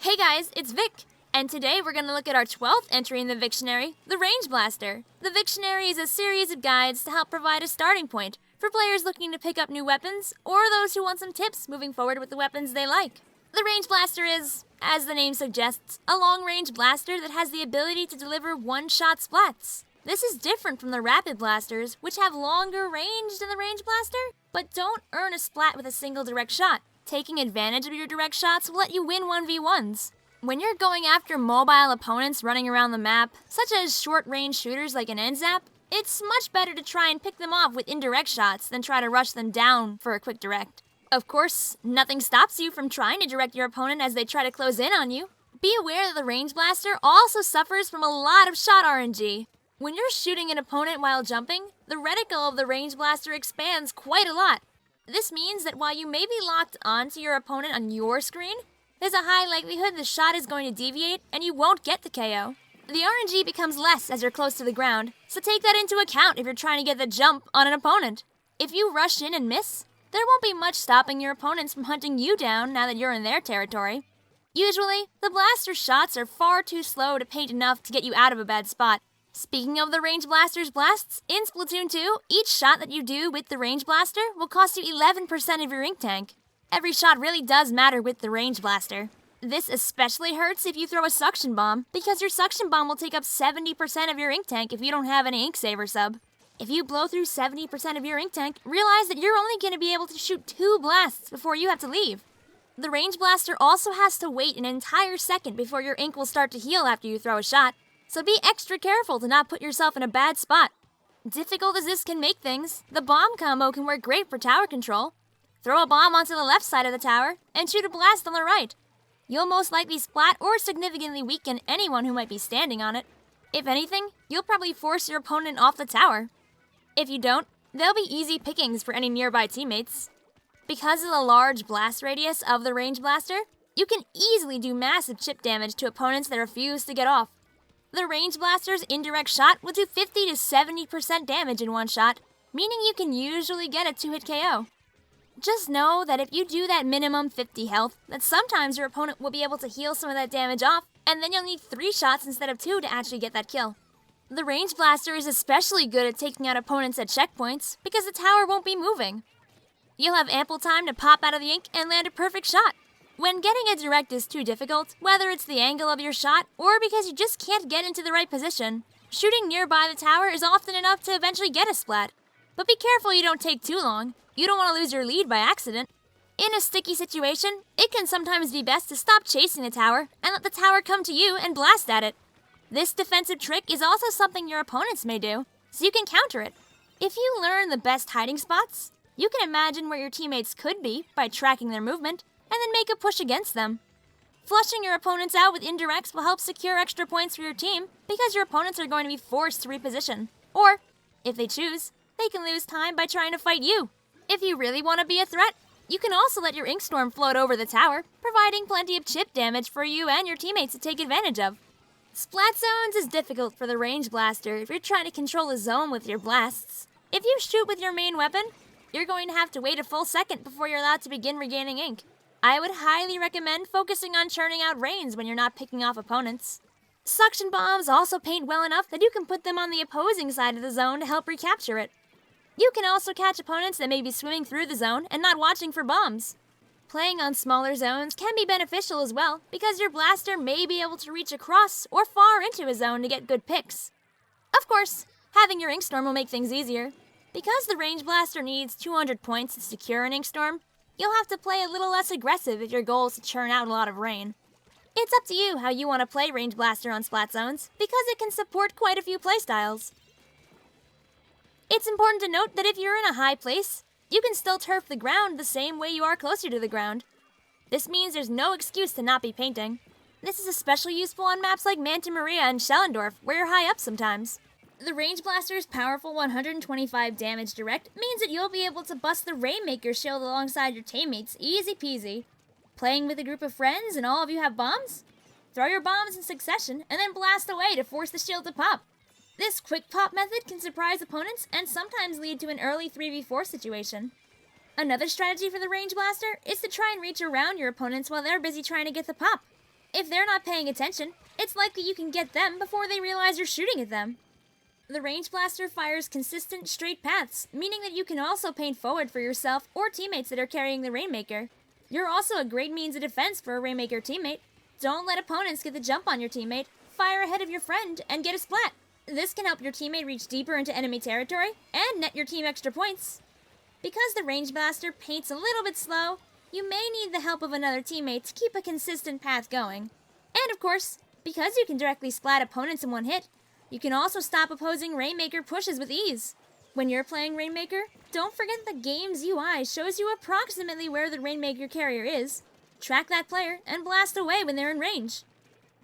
Hey guys, it's Vic, and today we're going to look at our 12th entry in the Victionary, the Range Blaster. The Victionary is a series of guides to help provide a starting point for players looking to pick up new weapons, or those who want some tips moving forward with the weapons they like. The Range Blaster is, as the name suggests, a long-range blaster that has the ability to deliver one-shot splats. This is different from the Rapid Blasters, which have longer range than the Range Blaster, but don't earn a splat with a single direct shot. Taking advantage of your direct shots will let you win 1v1s. When you're going after mobile opponents running around the map, such as short-range shooters like an NZAP, it's much better to try and pick them off with indirect shots than try to rush them down for a quick direct. Of course, nothing stops you from trying to direct your opponent as they try to close in on you. Be aware that the Range Blaster also suffers from a lot of shot RNG. When you're shooting an opponent while jumping, the reticle of the Range Blaster expands quite a lot. This means that while you may be locked onto your opponent on your screen, there's a high likelihood the shot is going to deviate and you won't get the KO. The RNG becomes less as you're close to the ground, so take that into account if you're trying to get the jump on an opponent. If you rush in and miss, there won't be much stopping your opponents from hunting you down now that you're in their territory. Usually, the blaster's shots are far too slow to paint enough to get you out of a bad spot. Speaking of the Range Blaster's blasts, in Splatoon 2, each shot that you do with the Range Blaster will cost you 11% of your ink tank. Every shot really does matter with the Range Blaster. This especially hurts if you throw a suction bomb, because your suction bomb will take up 70% of your ink tank if you don't have an ink saver sub. If you blow through 70% of your ink tank, realize that you're only going to be able to shoot 2 blasts before you have to leave. The Range Blaster also has to wait an entire second before your ink will start to heal after you throw a shot. So be extra careful to not put yourself in a bad spot. Difficult as this can make things, the bomb combo can work great for tower control. Throw a bomb onto the left side of the tower, and shoot a blast on the right. You'll most likely splat or significantly weaken anyone who might be standing on it. If anything, you'll probably force your opponent off the tower. If you don't, they'll be easy pickings for any nearby teammates. Because of the large blast radius of the Range Blaster, you can easily do massive chip damage to opponents that refuse to get off. The Range Blaster's indirect shot will do 50 to 70% damage in one shot, meaning you can usually get a 2-hit KO. Just know that if you do that minimum 50 health, that sometimes your opponent will be able to heal some of that damage off, and then you'll need 3 shots instead of 2 to actually get that kill. The Range Blaster is especially good at taking out opponents at checkpoints, because the tower won't be moving. You'll have ample time to pop out of the ink and land a perfect shot. When getting a direct is too difficult, whether it's the angle of your shot or because you just can't get into the right position, shooting nearby the tower is often enough to eventually get a splat. But be careful you don't take too long. You don't want to lose your lead by accident. In a sticky situation, it can sometimes be best to stop chasing the tower and let the tower come to you and blast at it. This defensive trick is also something your opponents may do, so you can counter it. If you learn the best hiding spots, you can imagine where your teammates could be by tracking their movement, and then make a push against them. Flushing your opponents out with indirects will help secure extra points for your team because your opponents are going to be forced to reposition. Or, if they choose, they can lose time by trying to fight you. If you really want to be a threat, you can also let your ink storm float over the tower, providing plenty of chip damage for you and your teammates to take advantage of. Splat zones is difficult for the Range Blaster if you're trying to control a zone with your blasts. If you shoot with your main weapon, you're going to have to wait a full second before you're allowed to begin regaining ink. I would highly recommend focusing on churning out rains when you're not picking off opponents. Suction bombs also paint well enough that you can put them on the opposing side of the zone to help recapture it. You can also catch opponents that may be swimming through the zone and not watching for bombs. Playing on smaller zones can be beneficial as well because your blaster may be able to reach across or far into a zone to get good picks. Of course, having your ink storm will make things easier. Because the Range Blaster needs 200 points to secure an ink storm, you'll have to play a little less aggressive if your goal is to churn out a lot of rain. It's up to you how you want to play Range Blaster on splat zones, because it can support quite a few playstyles. It's important to note that if you're in a high place, you can still turf the ground the same way you are closer to the ground. This means there's no excuse to not be painting. This is especially useful on maps like Manta Maria and Schellendorf, where you're high up sometimes. The Range Blaster's powerful 125 damage direct means that you'll be able to bust the Rainmaker shield alongside your teammates easy peasy. Playing with a group of friends and all of you have bombs? Throw your bombs in succession and then blast away to force the shield to pop. This quick pop method can surprise opponents and sometimes lead to an early 3v4 situation. Another strategy for the Range Blaster is to try and reach around your opponents while they're busy trying to get the pop. If they're not paying attention, it's likely you can get them before they realize you're shooting at them. The range blaster fires consistent, straight paths, meaning that you can also paint forward for yourself or teammates that are carrying the Rainmaker. You're also a great means of defense for a Rainmaker teammate. Don't let opponents get the jump on your teammate, fire ahead of your friend, and get a splat. This can help your teammate reach deeper into enemy territory and net your team extra points. Because the range blaster paints a little bit slow, you may need the help of another teammate to keep a consistent path going. And of course, because you can directly splat opponents in one hit, you can also stop opposing Rainmaker pushes with ease. When you're playing Rainmaker, don't forget the game's UI shows you approximately where the Rainmaker carrier is. Track that player and blast away when they're in range.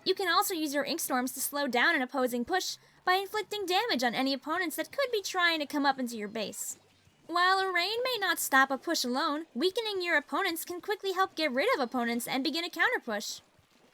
You can also use your ink storms to slow down an opposing push by inflicting damage on any opponents that could be trying to come up into your base. While a rain may not stop a push alone, weakening your opponents can quickly help get rid of opponents and begin a counter push.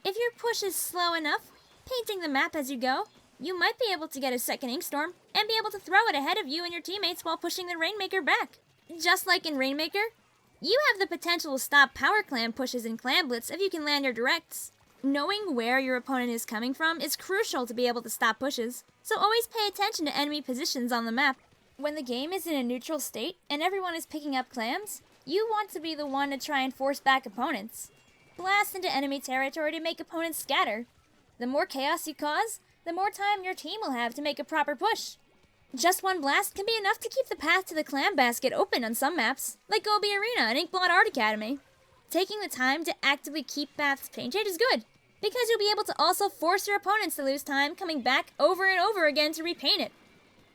If your push is slow enough, painting the map as you go, you might be able to get a second ink storm and be able to throw it ahead of you and your teammates while pushing the Rainmaker back. Just like in Rainmaker, you have the potential to stop power clam pushes in Clam Blitz if you can land your directs. Knowing where your opponent is coming from is crucial to be able to stop pushes, so always pay attention to enemy positions on the map. When the game is in a neutral state and everyone is picking up clams, you want to be the one to try and force back opponents. Blast into enemy territory to make opponents scatter. The more chaos you cause, the more time your team will have to make a proper push. Just one blast can be enough to keep the path to the clam basket open on some maps, like Gobi Arena and Inkblot Art Academy. Taking the time to actively keep paths painted is good, because you'll be able to also force your opponents to lose time coming back over and over again to repaint it.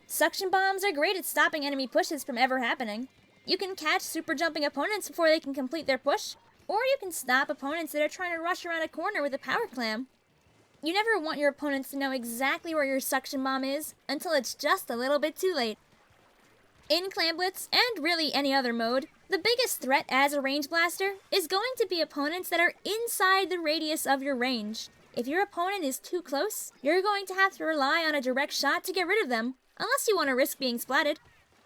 Suction bombs are great at stopping enemy pushes from ever happening. You can catch super jumping opponents before they can complete their push, or you can stop opponents that are trying to rush around a corner with a power clam. You never want your opponents to know exactly where your suction bomb is until it's just a little bit too late. In Clam Blitz, and really any other mode, the biggest threat as a range blaster is going to be opponents that are inside the radius of your range. If your opponent is too close, you're going to have to rely on a direct shot to get rid of them, unless you want to risk being splatted.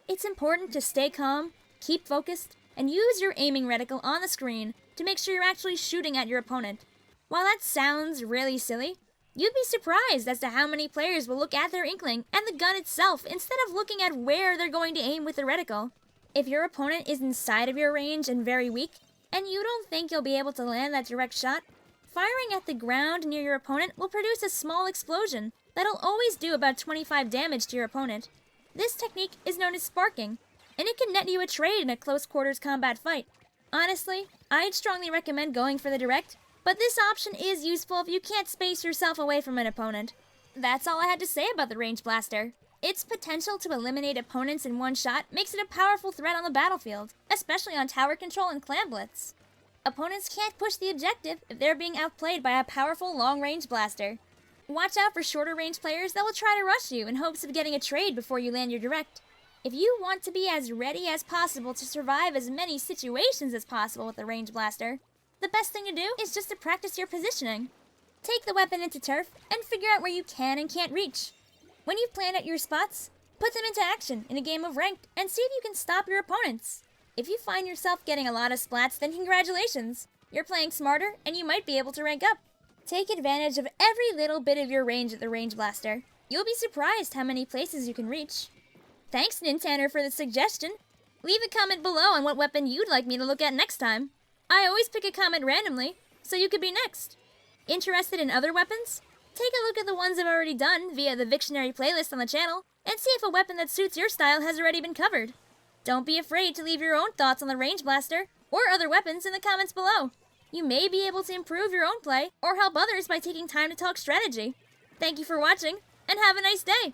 It's important to stay calm, keep focused, and use your aiming reticle on the screen to make sure you're actually shooting at your opponent. While that sounds really silly, you'd be surprised as to how many players will look at their inkling and the gun itself instead of looking at where they're going to aim with the reticle. If your opponent is inside of your range and very weak, and you don't think you'll be able to land that direct shot, firing at the ground near your opponent will produce a small explosion that'll always do about 25 damage to your opponent. This technique is known as sparking, and it can net you a trade in a close quarters combat fight. Honestly, I'd strongly recommend going for the direct, but this option is useful if you can't space yourself away from an opponent. That's all I had to say about the range blaster. Its potential to eliminate opponents in one shot makes it a powerful threat on the battlefield, especially on tower control and Clam Blitz. Opponents can't push the objective if they're being outplayed by a powerful long-range blaster. Watch out for shorter range players that will try to rush you in hopes of getting a trade before you land your direct. If you want to be as ready as possible to survive as many situations as possible with the range blaster, the best thing to do is just to practice your positioning. Take the weapon into turf and figure out where you can and can't reach. When you've planned out your spots, put them into action in a game of ranked and see if you can stop your opponents. If you find yourself getting a lot of splats, then congratulations! You're playing smarter and you might be able to rank up. Take advantage of every little bit of your range at the range blaster. You'll be surprised how many places you can reach. Thanks, Nintanner, for the suggestion. Leave a comment below on what weapon you'd like me to look at next time. I always pick a comment randomly, so you could be next. Interested in other weapons? Take a look at the ones I've already done via the Victionary playlist on the channel, and see if a weapon that suits your style has already been covered. Don't be afraid to leave your own thoughts on the range blaster, or other weapons in the comments below. You may be able to improve your own play, or help others by taking time to talk strategy. Thank you for watching, and have a nice day!